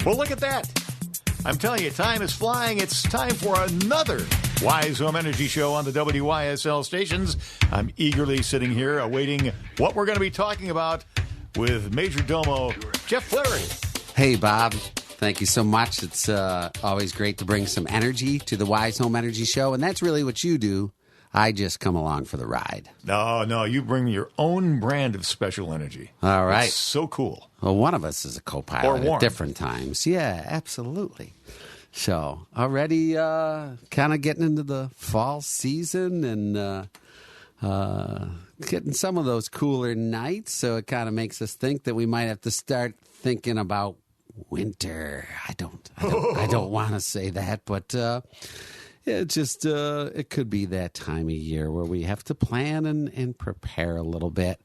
Well, look at that. I'm telling you, time is flying. It's time for another Wise Home Energy Show on the WYSL stations. I'm eagerly sitting here awaiting what we're going to be talking about with Major Domo Jeff Flaherty. Hey, Bob. Thank you so much. It's always great to bring some energy to the Wise Home Energy Show, and that's really what you do. I just come along for the ride. No, you bring your own brand of special energy. All right. It's so cool. Well, one of us is a co-pilot at different times. Yeah, absolutely. So already kind of getting into the fall season and getting some of those cooler nights. So it kind of makes us think that we might have to start thinking about winter. I don't want to say that, but it could be that time of year where we have to plan and prepare a little bit.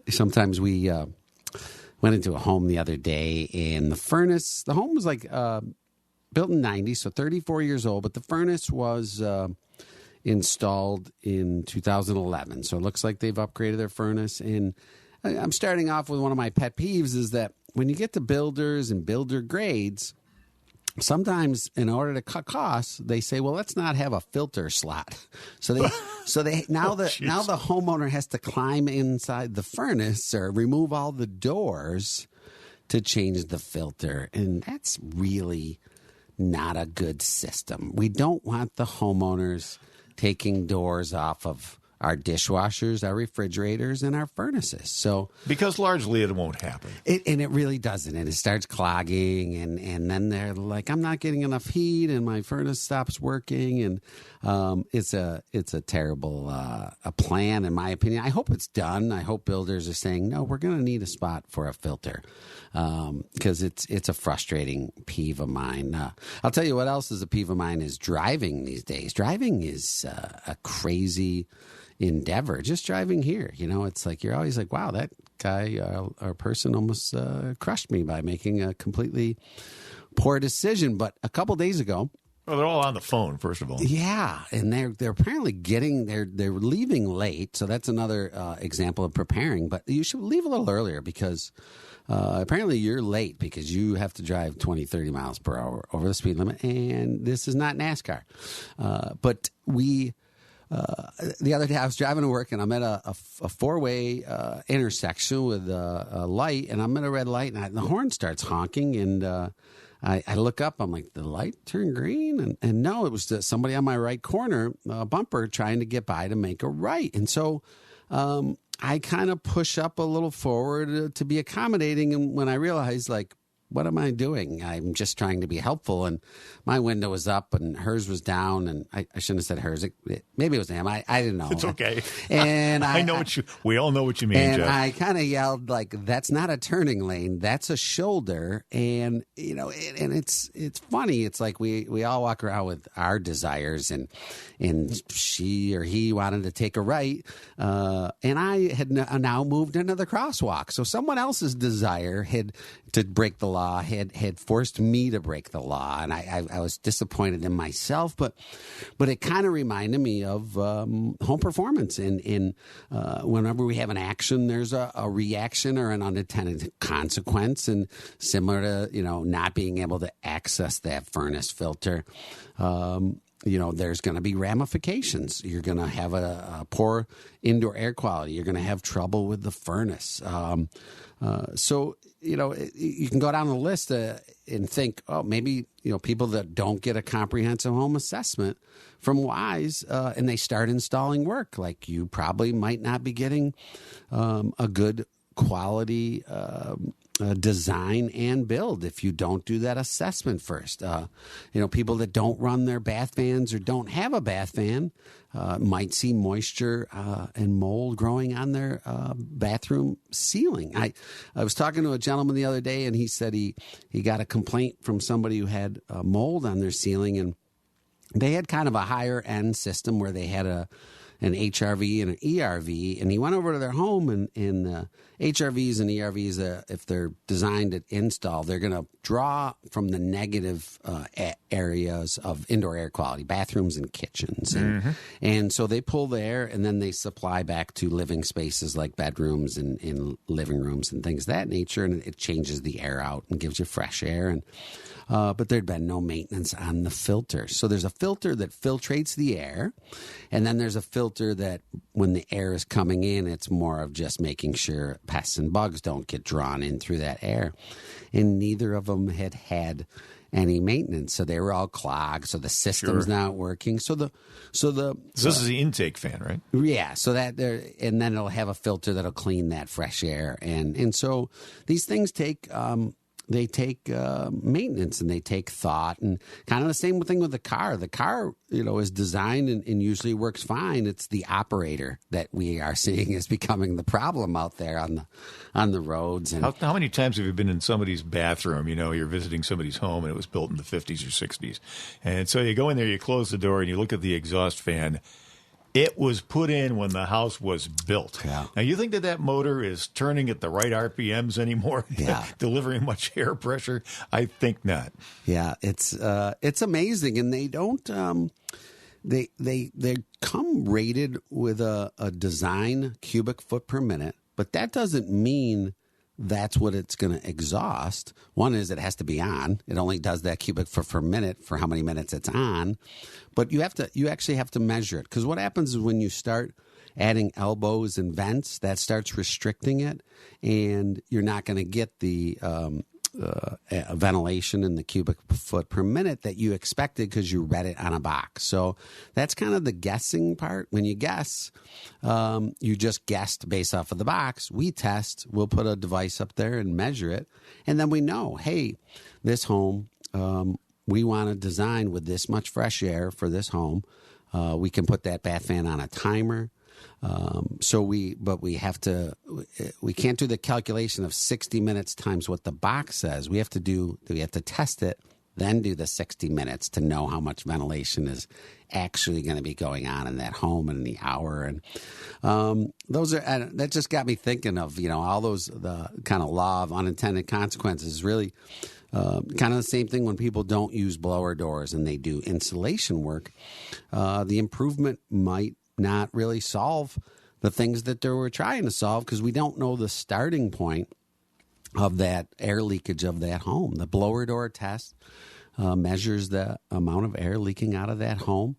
Sometimes we went into a home the other day, and the home was like built in 90, so 34 years old, but the furnace was installed in 2011. So it looks like they've upgraded their furnace. And I'm starting off with one of my pet peeves is that when you get to builders and builder grades, sometimes in order to cut costs, they say, well, let's not have a filter slot. So now the homeowner has to climb inside the furnace or remove all the doors to change the filter. And that's really not a good system. We don't want the homeowners taking doors off of our dishwashers, our refrigerators, and our furnaces. So because largely it won't happen. And it really doesn't. And it starts clogging, and then they're like, I'm not getting enough heat, and my furnace stops working. And it's a terrible a plan, in my opinion. I hope it's done. I hope builders are saying, no, we're going to need a spot for a filter, because it's a frustrating peeve of mine. I'll tell you what else is a peeve of mine is driving these days. Driving is a crazy endeavor. Just driving here, it's like you're always like, wow, that guy or person almost crushed me by making a completely poor decision. But a couple days ago, well, they're all on the phone, first of all. Yeah, and they're apparently they're leaving late, so that's another example of preparing. But you should leave a little earlier because apparently you're late because you have to drive 20, 30 miles per hour over the speed limit, and this is not NASCAR. But the other day I was driving to work, and I'm at a four-way intersection with a light, and I'm at a red light, and the horn starts honking, and I look up. I'm like, the light turned green? And no, it was somebody on my right corner bumper trying to get by to make a right. And so I kind of push up a little forward to be accommodating, and when I realized, like, what am I doing? I'm just trying to be helpful. And my window was up and hers was down. And I shouldn't have said hers. Maybe it was him. I didn't know. It's okay. And we all know what you mean, and Jeff. I kind of yelled, like, that's not a turning lane. That's a shoulder. And, and it's funny. It's like we all walk around with our desires, and she or he wanted to take a right. And I had now moved into the crosswalk. So someone else's desire had to break the law, had forced me to break the law, and I was disappointed in myself. But it kind of reminded me of home performance. And whenever we have an action, there's a reaction or an unintended consequence. And similar to not being able to access that furnace filter, there's going to be ramifications. You're going to have a poor indoor air quality. You're going to have trouble with the furnace. So you can go down the list and think, oh, maybe, people that don't get a comprehensive home assessment from WISE and they start installing work, like you probably might not be getting a good quality design and build if you don't do that assessment first. People that don't run their bath fans or don't have a bath fan might see moisture and mold growing on their bathroom ceiling. I was talking to a gentleman the other day, and he said he got a complaint from somebody who had mold on their ceiling, and they had kind of a higher end system where they had an HRV and an ERV, and he went over to their home, and HRVs and ERVs, if they're designed to install, they're going to draw from the negative areas of indoor air quality, bathrooms and kitchens. And so they pull there, and then they supply back to living spaces like bedrooms and living rooms and things of that nature, and it changes the air out and gives you fresh air. And but there'd been no maintenance on the filter. So there's a filter that filtrates the air, and then there's a filter that when the air is coming in, it's more of just making sure pests and bugs don't get drawn in through that air. And neither of them had any maintenance, so they were all clogged. So the system's not working. So this is the intake fan, right? Yeah. So that there, and then it'll have a filter that'll clean that fresh air, and so these things take. They take maintenance, and they take thought, and kind of the same thing with the car. The car, is designed and usually works fine. It's the operator that we are seeing is becoming the problem out there on the roads. And how many times have you been in somebody's bathroom? You're visiting somebody's home, and it was built in the 50s or 60s, and so you go in there, you close the door, and you look at the exhaust fan. It was put in when the house was built. Yeah. Now, you think that motor is turning at the right RPMs anymore? Yeah. Delivering much air pressure? I think not. Yeah, it's amazing, and they don't. They come rated with a design cubic foot per minute, but that doesn't mean that's what it's going to exhaust. One is it has to be on. It only does that cubic foot per minute for how many minutes it's on. But you actually have to measure it, because what happens is when you start adding elbows and vents, that starts restricting it, and you're not going to get the ventilation in the cubic foot per minute that you expected because you read it on a box. So that's kind of the guessing part. When you guess, you just guessed based off of the box. We test. We'll put a device up there and measure it, and then we know, hey, this home, we want to design with this much fresh air for this home. We can put that bath fan on a timer. But we can't do the calculation of 60 minutes times what the box says. We have to test it, then do the 60 minutes to know how much ventilation is actually going to be going on in that home in the hour. And that just got me thinking of, all those, the kind of law of unintended consequences. Really kind of the same thing when people don't use blower doors and they do insulation work. The improvement might not really solve the things that they were trying to solve, because we don't know the starting point of that air leakage of that home. The blower door test measures the amount of air leaking out of that home.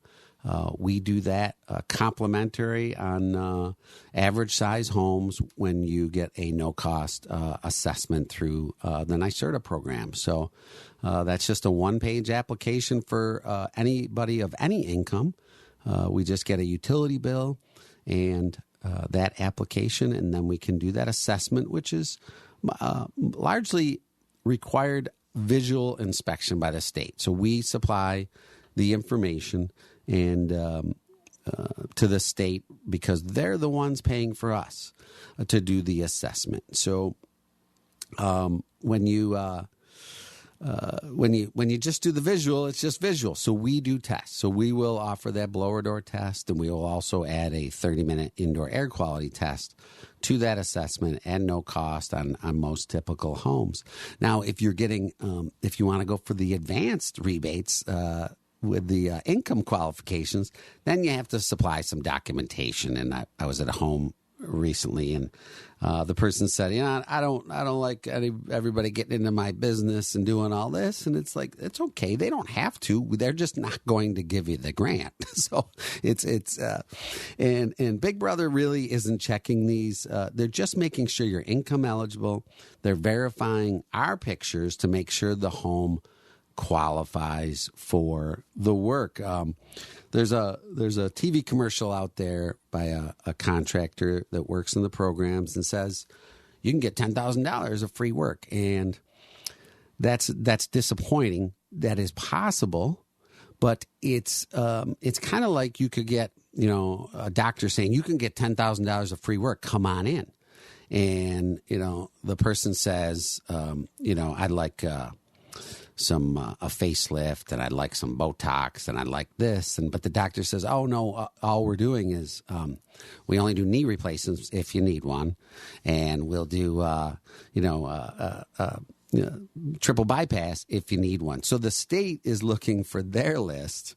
We do that complimentary on average size homes when you get a no-cost assessment through the NYSERDA program. So that's just a one-page application for anybody of any income. We just get a utility bill and that application, and then we can do that assessment, which is largely required visual inspection by the state. So we supply the information and to the state, because they're the ones paying for us to do the assessment. So when you just do the visual, it's just visual. So we do tests. So we will offer that blower door test, and we will also add a 30-minute indoor air quality test to that assessment at no cost on most typical homes. Now, if you're getting, if you want to go for the advanced rebates with the income qualifications, then you have to supply some documentation. And I was at a home recently, and the person said, I don't like everybody getting into my business and doing all this. And it's like, it's okay. They don't have to. They're just not going to give you the grant. So and Big Brother really isn't checking these. They're just making sure you're income eligible. They're verifying our pictures to make sure the home qualifies for the work. There's a TV commercial out there by a contractor that works in the programs and says you can get $10,000 of free work, and that's disappointing. That is possible, but it's kind of like you could get a doctor saying you can get $10,000 of free work. Come on in, and the person says I'd like a facelift, and I'd like some Botox, and I'd like this, but the doctor says, oh no, all we're doing is we only do knee replacements if you need one, and we'll do triple bypass if you need one. So the state is looking for their list,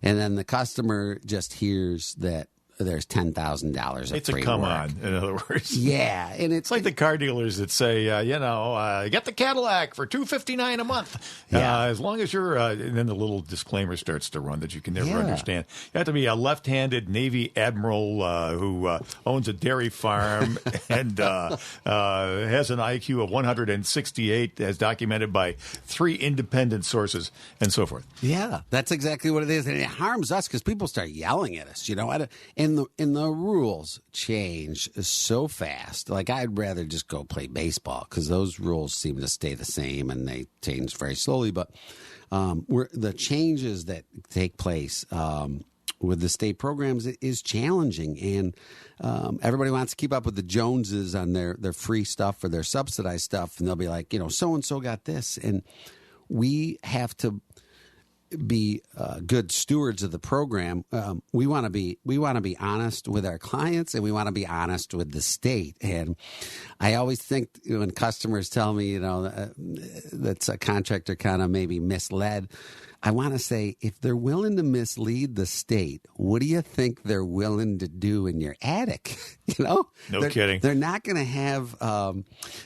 and then the customer just hears that there's $10,000 of it's free a come work. on, in other words. Yeah, and It's like the car dealers that say, get the Cadillac for $259 a month. Yeah. As long as you're, and then the little disclmer starts to run that you can never Yeah. understand. You have to be a left-handed Navy admiral who owns a dairy farm and has an IQ of 168, as documented by 3 independent sources, and so forth. Yeah, that's exactly what it is, and it harms us because people start yelling at us. And the rules change so fast. Like, I'd rather just go play baseball because those rules seem to stay the same and they change very slowly. But the changes that take place with the state programs is challenging, and everybody wants to keep up with the Joneses on their free stuff or their subsidized stuff, and they'll be like, so and so got this, and we have to be good stewards of the program. We want to be honest with our clients, and we want to be honest with the state. And I always think when customers tell me, that's a contractor kind of maybe misled, I want to say, if they're willing to mislead the state, what do you think they're willing to do in your attic? No kidding. They're not going to have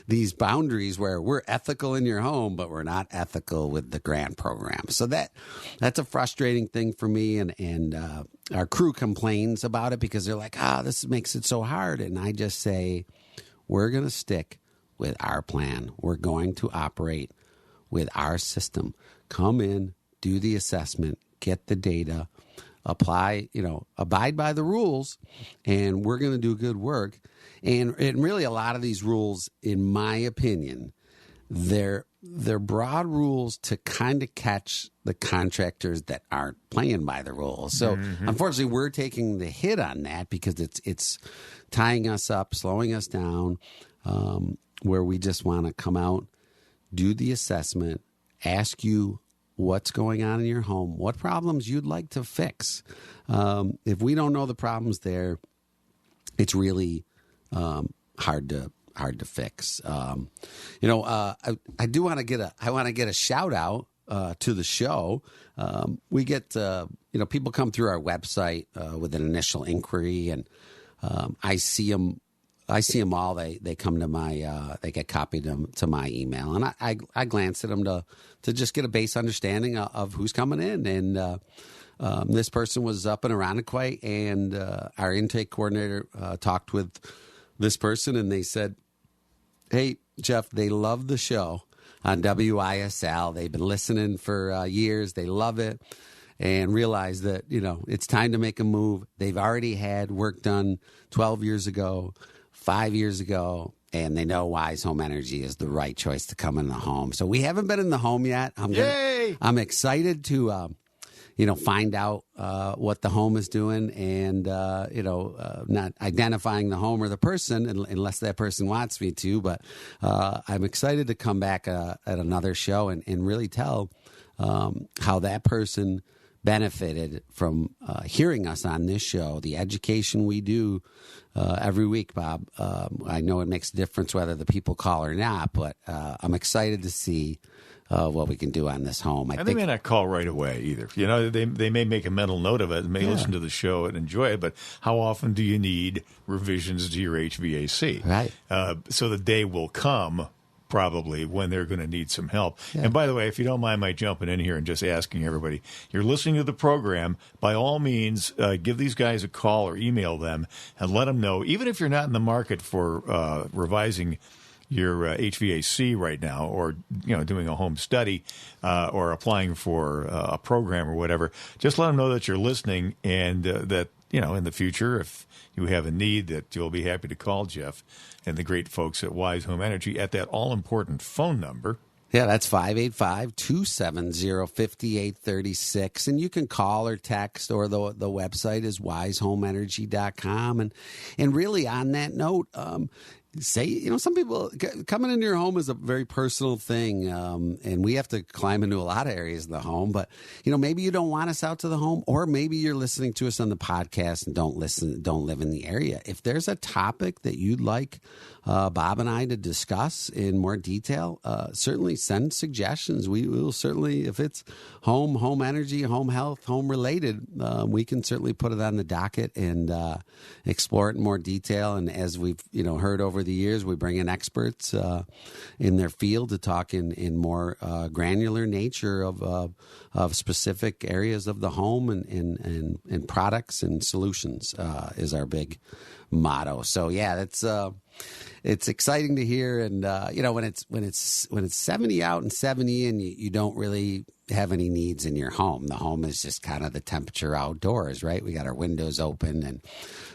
these boundaries where we're ethical in your home, but we're not ethical with the grant program. So that's a frustrating thing for me, and our crew complains about it because they're like, this makes it so hard. And I just say, we're going to stick with our plan. We're going to operate with our system. Come in, do the assessment, get the data, apply, abide by the rules, and we're going to do good work. And really, a lot of these rules, in my opinion, they're broad rules to kind of catch the contractors that aren't playing by the rules. So unfortunately, we're taking the hit on that because it's tying us up, slowing us down, where we just want to come out, do the assessment, ask you what's going on in your home, what problems you'd like to fix. If we don't know the problems there, it's really hard to fix. I do want to get a shout out to the show. We get people come through our website with an initial inquiry, and I see them all. They come to my they get copied to my email, and I glance at them to just get a base understanding of who's coming in. And this person was up in Irondequoit, and our intake coordinator talked with this person, and they said, "Hey, Jeff, they love the show on WISL. They've been listening for years. They love it, and realize that it's time to make a move. They've already had work done 12 years ago, 5 years ago, and they know Wise Home Energy is the right choice to come in the home. So we haven't been in the home yet. I'm excited to find out what the home is doing, and not identifying the home or the person unless that person wants me to. But I'm excited to come back at another show and really tell how that person benefited from hearing us on this show, the education we do every week, Bob. I know it makes a difference whether the people call or not, but I'm excited to see what we can do on this home. And they may not call right away either. They may make a mental note of it and may listen to the show and enjoy it, but how often do you need revisions to your HVAC? Right. So the day will come, probably, when they're going to need some help. Yeah. And by the way, if you don't mind my jumping in here and just asking everybody, you're listening to the program, by all means, give these guys a call or email them and let them know, even if you're not in the market for revising your HVAC right now, or doing a home study, or applying for a program or whatever, just let them know that you're listening, and that in the future, if you have a need, that you'll be happy to call Jeff and the great folks at Wise Home Energy at that all-important phone number. Yeah, that's 585-270-5836. And you can call or text, or the website is wisehomeenergy.com. And really, on that note, say, some people coming into your home is a very personal thing, and we have to climb into a lot of areas of the home. But maybe you don't want us out to the home, or maybe you're listening to us on the podcast and don't live in the area. If there's a topic that you'd like Bob and I to discuss in more detail, certainly send suggestions. We will certainly, if it's home energy, home health, home related, we can certainly put it on the docket and explore it in more detail. And as we've heard over the years, we bring in experts in their field to talk in more granular nature of specific areas of the home and products and solutions is our big motto. So yeah, it's exciting to hear. And when it's 70 out and 70 in, you don't really have any needs in your home. The home is just kind of the temperature outdoors, right? We got our windows open,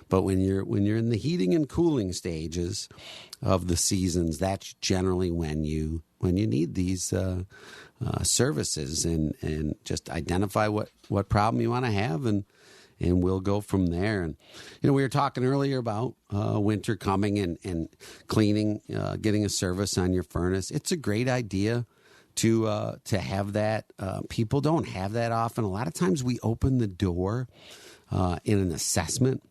but when you're in the heating and cooling stages of the seasons, that's generally when you need these services, and just identify what problem you want to have, and we'll go from there. And we were talking earlier about winter coming and cleaning, getting a service on your furnace. It's a great idea to have that. People don't have that often. A lot of times we open the door in an assessment,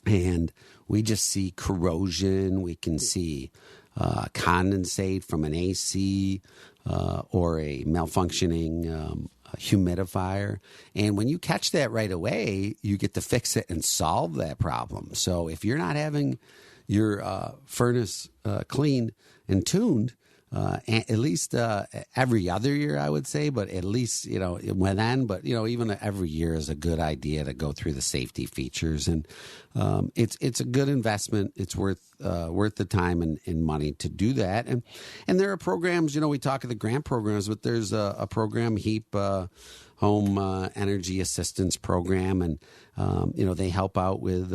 and we just see corrosion. We can see condensate from an AC or a malfunctioning humidifier. And when you catch that right away, you get to fix it and solve that problem. So if you're not having your furnace cleaned and tuned, at least every other year, I would say, but at least, even every year is a good idea to go through the safety features. And it's a good investment. It's worth the time and money to do that. And there are programs, we talk of the grant programs, but there's a program, HEAP, Home Energy Assistance Program, and they help out with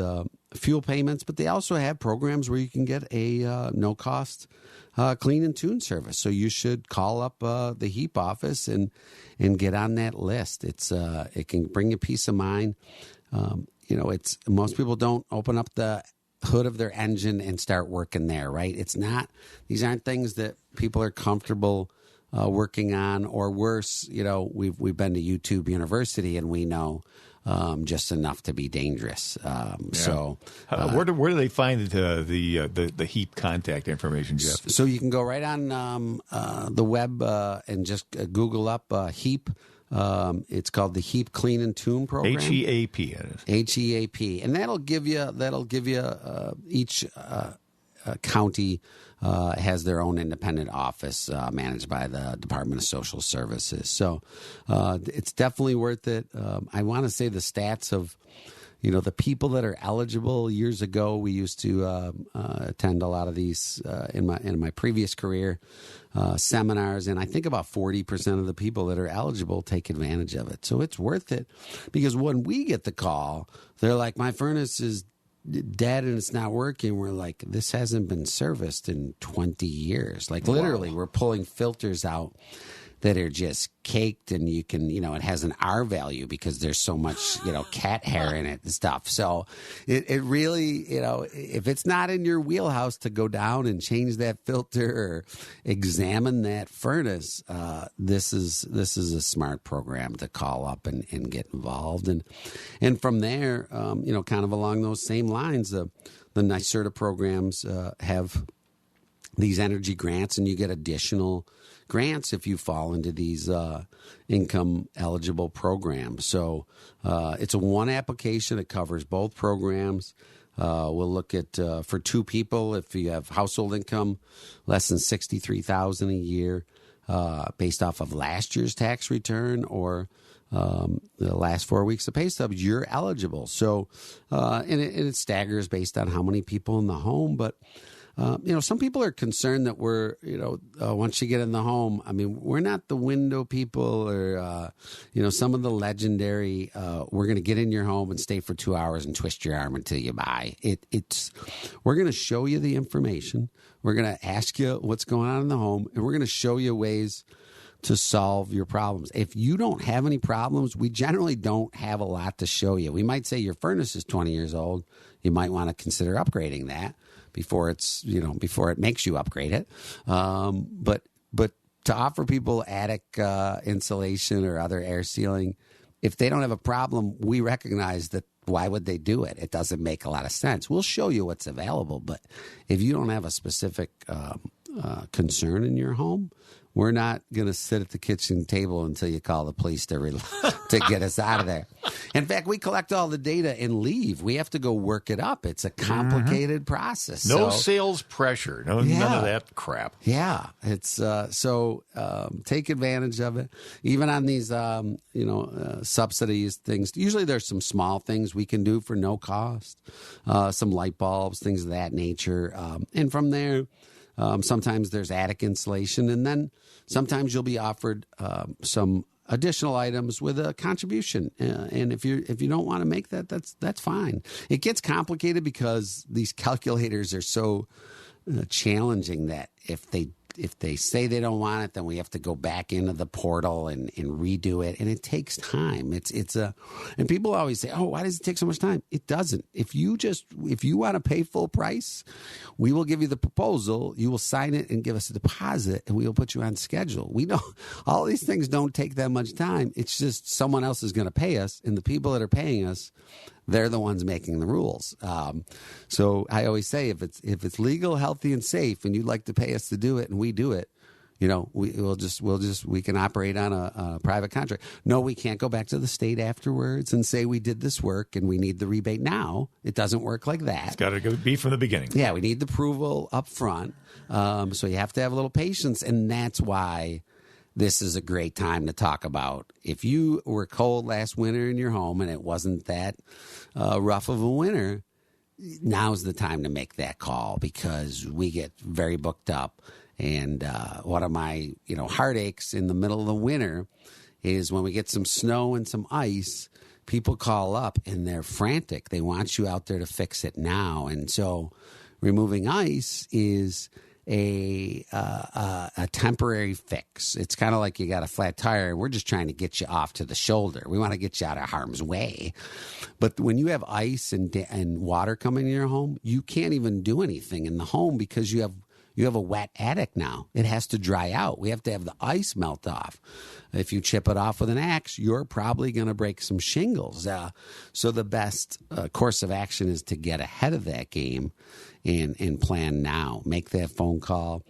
fuel payments, but they also have programs where you can get a no-cost clean and tune service. So you should call up the HEAP office and get on that list. It can bring you peace of mind. It's most people don't open up the hood of their engine and start working there, right? These aren't things that people are comfortable working on, or worse, we've been to YouTube University and we know just enough to be dangerous. So, where do they find the HEAP contact information, Jeff? So you can go right on the web and just Google up HEAP. It's called the HEAP Clean and Tune program. HEAP. HEAP, and that'll give you each county has their own independent office managed by the Department of Social Services. So it's definitely worth it. I want to say the stats of, the people that are eligible. Years ago, we used to attend a lot of these in my previous career seminars, and I think about 40% of the people that are eligible take advantage of it. So it's worth it, because when we get the call, they're like, my furnace is dead and it's not working. We're like, this hasn't been serviced in 20 years. Like, literally, we're pulling filters out that are just caked, and you can, it has an R value because there's so much, cat hair in it and stuff. So it really, if it's not in your wheelhouse to go down and change that filter or examine that furnace, this is a smart program to call up and get involved. And from there, kind of along those same lines, the NYSERDA programs have these energy grants, and you get additional grants if you fall into these income eligible programs. So it's a one application. It covers both programs. We'll look at for two people, if you have household income less than $63,000 a year, based off of last year's tax return or the last 4 weeks of pay stubs, you're eligible. So and it staggers based on how many people in the home, but some people are concerned that we're, once you get in the home, we're not the window people or, some of the legendary, we're going to get in your home and stay for 2 hours and twist your arm until you buy. We're going to show you the information. We're going to ask you what's going on in the home, and we're going to show you ways to solve your problems. If you don't have any problems, we generally don't have a lot to show you. We might say your furnace is 20 years old. You might want to consider upgrading that, before before it makes you upgrade it. But to offer people attic insulation or other air sealing, if they don't have a problem, we recognize that. Why would they do it? It doesn't make a lot of sense. We'll show you what's available, but if you don't have a specific concern in your home, we're not going to sit at the kitchen table until you call the police to get us out of there. In fact, we collect all the data and leave. We have to go work it up. It's a complicated process. No sales pressure. None of that crap. Yeah. It's take advantage of it. Even on these, subsidies things. Usually there's some small things we can do for no cost. Some light bulbs, things of that nature. And from there, sometimes there's attic insulation, and then sometimes you'll be offered some additional items with a contribution. And if you don't want to make that, that's fine. It gets complicated because these calculators are so challenging that if they say they don't want it, then we have to go back into the portal and redo it, and it takes time. And people always say, "Oh, why does it take so much time?" It doesn't. If you want to pay full price, we will give you the proposal. You will sign it and give us a deposit, and we will put you on schedule. We know all these things don't take that much time. It's just someone else is going to pay us, and the people that are paying us, they're the ones making the rules. So I always say, if it's legal, healthy, and safe, and you'd like to pay us to do it, and we do it, we can operate on a private contract. No, we can't go back to the state afterwards and say we did this work and we need the rebate now. It doesn't work like that. It's got to be from the beginning. Yeah, we need the approval up front. So you have to have a little patience, and that's why this is a great time to talk about. If you were cold last winter in your home and it wasn't that rough of a winter, now's the time to make that call, because we get very booked up. And one of my heartaches in the middle of the winter is when we get some snow and some ice, people call up and they're frantic. They want you out there to fix it now. And so removing ice is a temporary fix. It's kind of like you got a flat tire. We're just trying to get you off to the shoulder. We want to get you out of harm's way. But when you have ice and water coming in your home, you can't even do anything in the home because you have a wet attic now. It has to dry out. We have to have the ice melt off. If you chip it off with an axe, you're probably going to break some shingles. So the best course of action is to get ahead of that game and plan now. Make that phone call.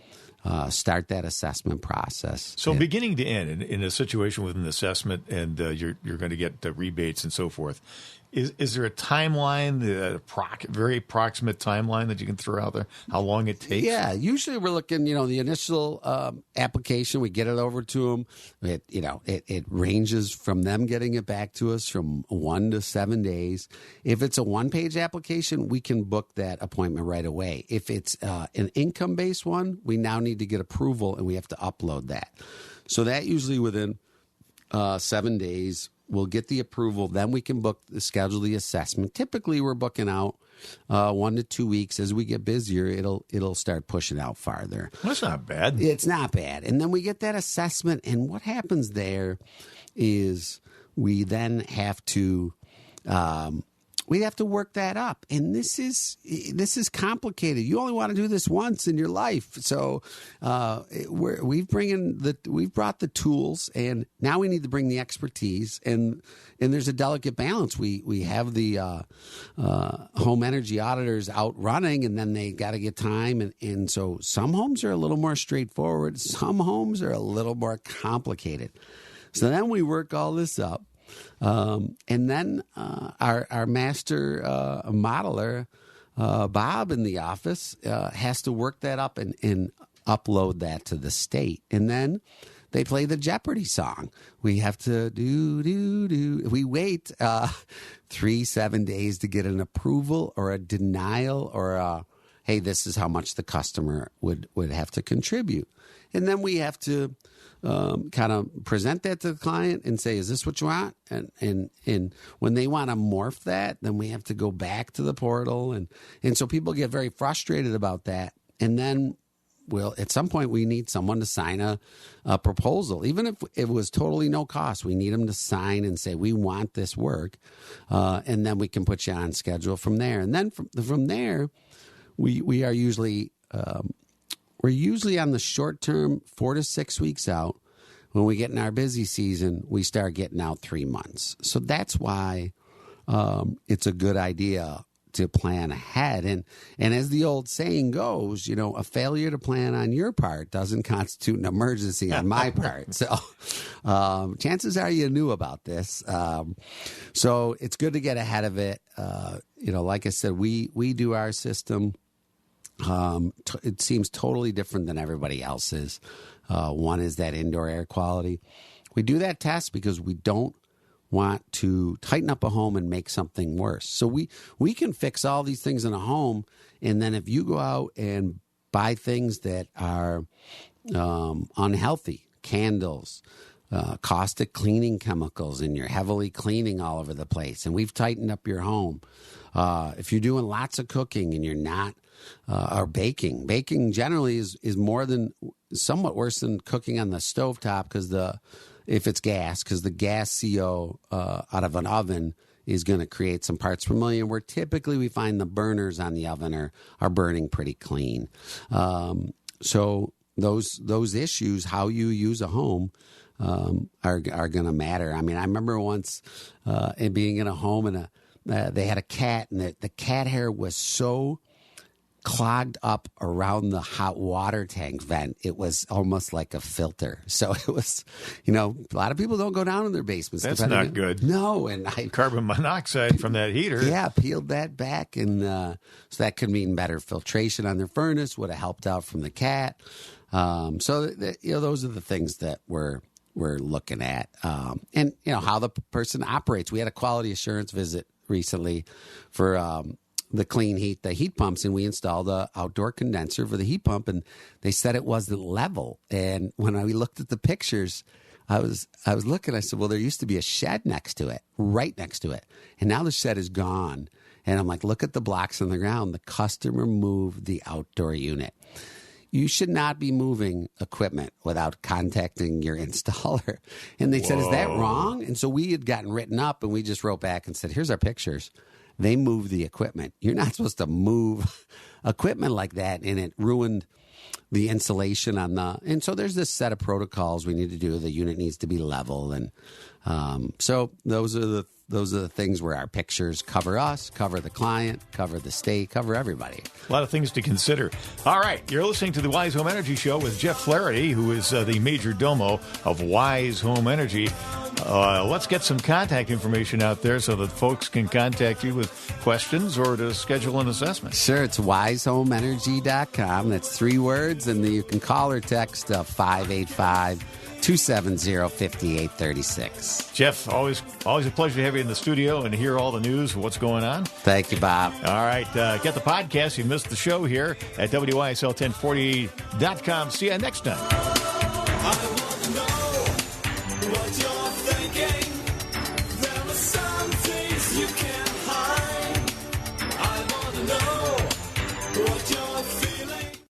Start that assessment process. So beginning to end, in a situation with an assessment, and you're going to get the rebates and so forth, is there a timeline, very approximate timeline that you can throw out there? How long it takes? Yeah, usually we're looking, the initial application, we get it over to them. It ranges from them getting it back to us from 1 to 7 days. If it's a one-page application, we can book that appointment right away. If it's an income-based one, we now need to get approval, and we have to upload that. So that usually within 7 days. We'll get the approval, then we can schedule the assessment. Typically, we're booking out 1 to 2 weeks. As we get busier, it'll start pushing out farther. That's not bad. It's not bad. And then we get that assessment, and what happens there is we then have to work that up, and this is complicated. You only want to do this once in your life, so we've brought the tools, and now we need to bring the expertise, and there's a delicate balance. We have the home energy auditors out running, and then they got to get time, and so some homes are a little more straightforward, some homes are a little more complicated. So then we work all this up. And then our master modeler, Bob in the office, has to work that up and upload that to the state. And then they play the Jeopardy song. We have to do. We wait 7 days to get an approval or a denial or hey, this is how much the customer would have to contribute. And then we have to kind of present that to the client and say, is this what you want? And when they want to morph that, then we have to go back to the portal. And so people get very frustrated about that. And then, at some point we need someone to sign a proposal. Even if it was totally no cost, we need them to sign and say, we want this work. And then we can put you on schedule from there. And then from there, we are usually we're usually on the short term 4 to 6 weeks out. When we get in our busy season, we start getting out 3 months. So that's why it's a good idea to plan ahead. And as the old saying goes, a failure to plan on your part doesn't constitute an emergency on my part. So chances are you knew about this. So it's good to get ahead of it. Like I said, we do our system. It seems totally different than everybody else's. One is that indoor air quality. We do that test because we don't want to tighten up a home and make something worse. So we can fix all these things in a home, and then if you go out and buy things that are unhealthy, candles, caustic cleaning chemicals, and you're heavily cleaning all over the place, and we've tightened up your home. If you're doing lots of cooking and you're not, or baking generally is more than somewhat worse than cooking on the stovetop because if it's gas, because the gas CO out of an oven is going to create some parts per million, where typically we find the burners on the oven are burning pretty clean. So those issues, how you use a home, are going to matter. I mean, I remember once being in a home and they had a cat, and the cat hair was so clogged up around the hot water tank vent, it was almost like a filter. So it was, a lot of people don't go down in their basements. That's not good. No, and carbon monoxide from that heater. Yeah, peeled that back, and so that could mean better filtration on their furnace. Would have helped out from the cat. Those are the things that we're looking at, and how the person operates. We had a quality assurance visit recently for the clean heat, the heat pumps, and we installed a outdoor condenser for the heat pump, and they said it wasn't level. And when we looked at the pictures, I was looking, I said, well, there used to be a shed next to it, right next to it. And now the shed is gone. And I'm like, look at the blocks on the ground. The customer moved the outdoor unit. You should not be moving equipment without contacting your installer. And they said, is that wrong? And so we had gotten written up, and we just wrote back and said, here's our pictures. They moved the equipment. You're not supposed to move equipment like that, and it ruined the insulation on the. And so there's this set of protocols we need to do. The unit needs to be level, and so those are the things where our pictures cover us, cover the client, cover the state, cover everybody. A lot of things to consider. All right, you're listening to the Wise Home Energy Show with Jeff Flaherty, who is the major domo of Wise Home Energy. Let's get some contact information out there so that folks can contact you with questions or to schedule an assessment. Sure, it's wisehomeenergy.com. That's 3 words, and then you can call or text 585-270-5836. Jeff, always a pleasure to have you in the studio and hear all the news of what's going on. Thank you, Bob. All right, get the podcast. You missed the show here at WISL1040.com. See you next time.